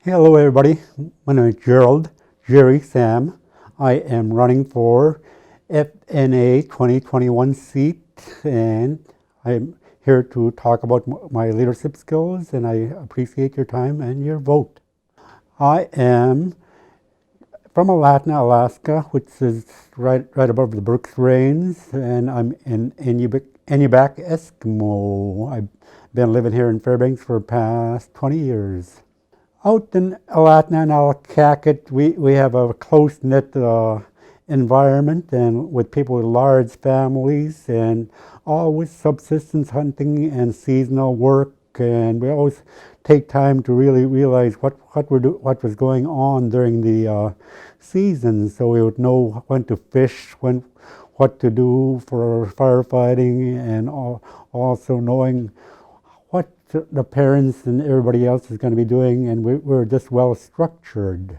Hello everybody, my name is Gerald, Jerry Sam. I am running for FNA 2021 seat and I'm here to talk about my leadership skills and I appreciate your time and your vote. I am from Alatna, Alaska, which is right above the Brooks Range, and I'm in Enubac, Eskimo. I've been living here in Fairbanks for the past 20 years. Out in Alatna and Alakakit, we have a close-knit environment and with people with large families and always subsistence hunting and seasonal work, and we always take time to really realize what was going on during the season, so we would know when to fish, what to do for firefighting, and also knowing what the parents and everybody else is going to be doing, and we're just well structured.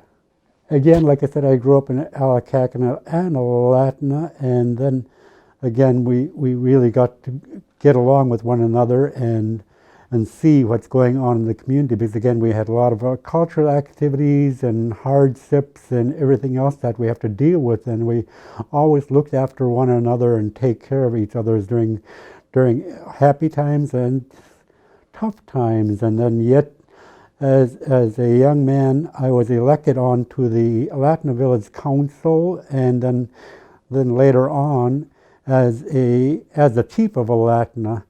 Again, like I said, I grew up in Alakakina and Alatna, and then again, we really got to get along with one another and see what's going on in the community, because again, we had a lot of cultural activities and hardships and everything else that we have to deal with, and we always looked after one another and take care of each other during happy times and tough times. And then yet, as a young man, I was elected onto the Alatna Village Council, and then later on as the chief of Alatna.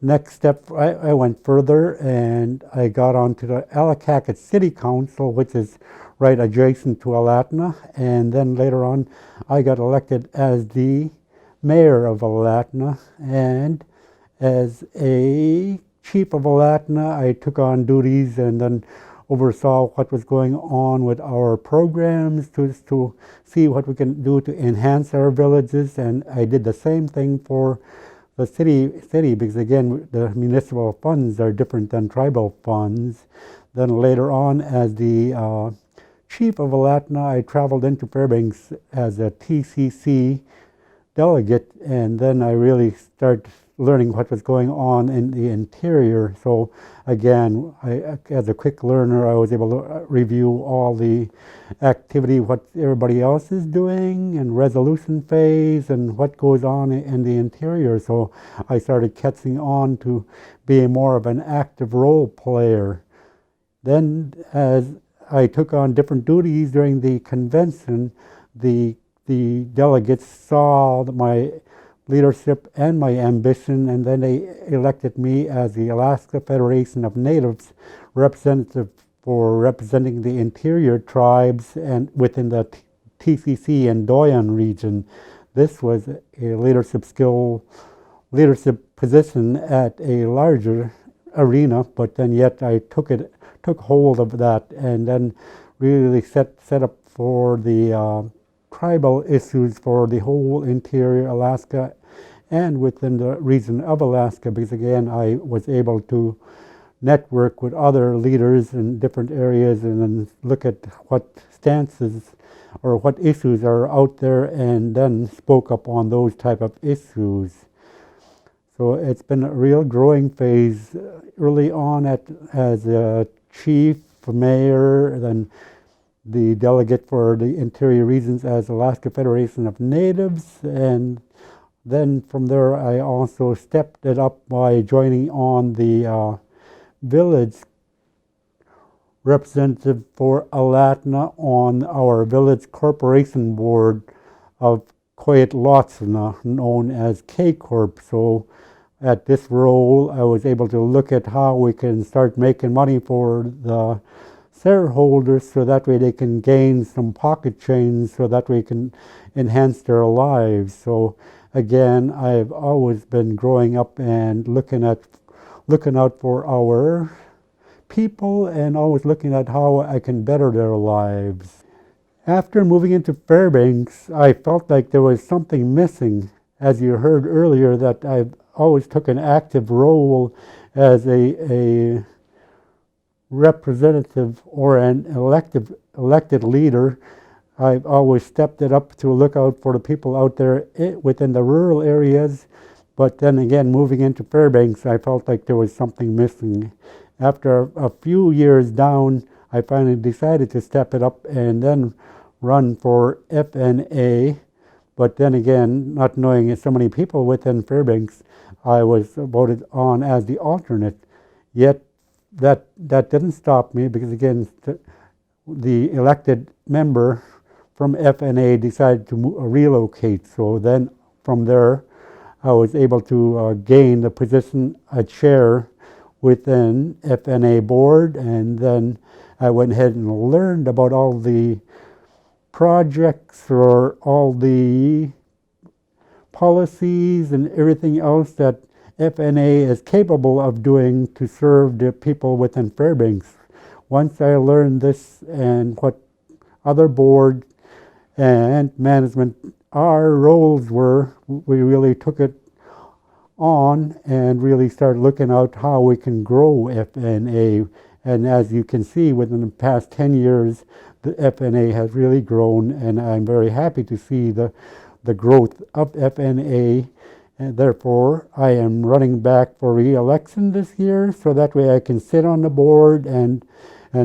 Next step, I went further and I got onto the Alakakit City Council, which is right adjacent to Alatna, and then later on I got elected as the mayor of Alatna, and as a chief of Alatna, I took on duties and then oversaw what was going on with our programs to see what we can do to enhance our villages, and I did the same thing for the city because again, the municipal funds are different than tribal funds. Then later on, as the chief of Alatna, I traveled into Fairbanks as a TCC delegate, and then I really started learning what was going on in the interior. So again, as a quick learner, I was able to review all the activity, what everybody else is doing, and resolution phase, and what goes on in the interior. So I started catching on to being more of an active role player. Then as I took on different duties during the convention, the delegates saw my leadership and my ambition, and then they elected me as the Alaska Federation of Natives representative for representing the interior tribes and within the TCC and Doyan region. This was a leadership position at a larger arena, but then yet I took hold of that and then really set up for the tribal issues for the whole interior Alaska and within the region of Alaska, because again, I was able to network with other leaders in different areas and then look at what stances or what issues are out there and then spoke up on those type of issues. So it's been a real growing phase early on as a chief, mayor, then the delegate for the interior regions as Alaska Federation of Natives, and then from there I also stepped it up by joining on the village representative for Alatna on our village corporation board of Koyetlotsna, known as K-Corp. So at this role I was able to look at how we can start making money for the shareholders so that way they can gain some pocket change so that we can enhance their lives. So again, I've always been growing up and looking out for our people and always looking at how I can better their lives. After moving into Fairbanks, I felt like there was something missing. As you heard earlier, that I've always took an active role as a representative or an elected leader. I've always stepped it up to look out for the people out there within the rural areas, but then again, moving into Fairbanks, I felt like there was something missing. After a few years down, I finally decided to step it up and then run for FNA. But then again, not knowing so many people within Fairbanks, I was voted on as the alternate. Yet that didn't stop me, because again, the elected member from FNA decided to relocate. So then from there, I was able to gain the position of chair within FNA board, and then I went ahead and learned about all the projects or all the policies and everything else that FNA is capable of doing to serve the people within Fairbanks. Once I learned this and what other board and management, our roles were, we really took it on and really started looking at how we can grow FNA. And as you can see, within the past 10 years, the FNA has really grown, and I'm very happy to see the growth of FNA. And therefore, I am running back for re-election this year, so that way I can sit on the board and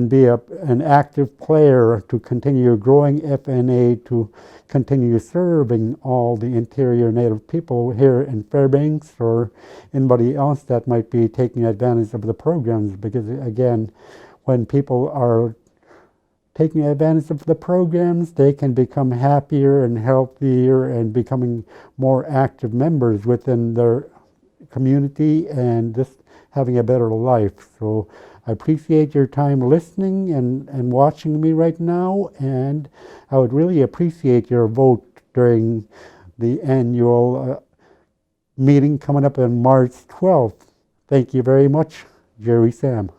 be an active player to continue growing FNA, to continue serving all the interior Native people here in Fairbanks, or anybody else that might be taking advantage of the programs. Because again, when people are taking advantage of the programs, they can become happier and healthier and becoming more active members within their community and just having a better life. So I appreciate your time listening and watching me right now, and I would really appreciate your vote during the annual meeting coming up on March 12th. Thank you very much, Jerry Sam.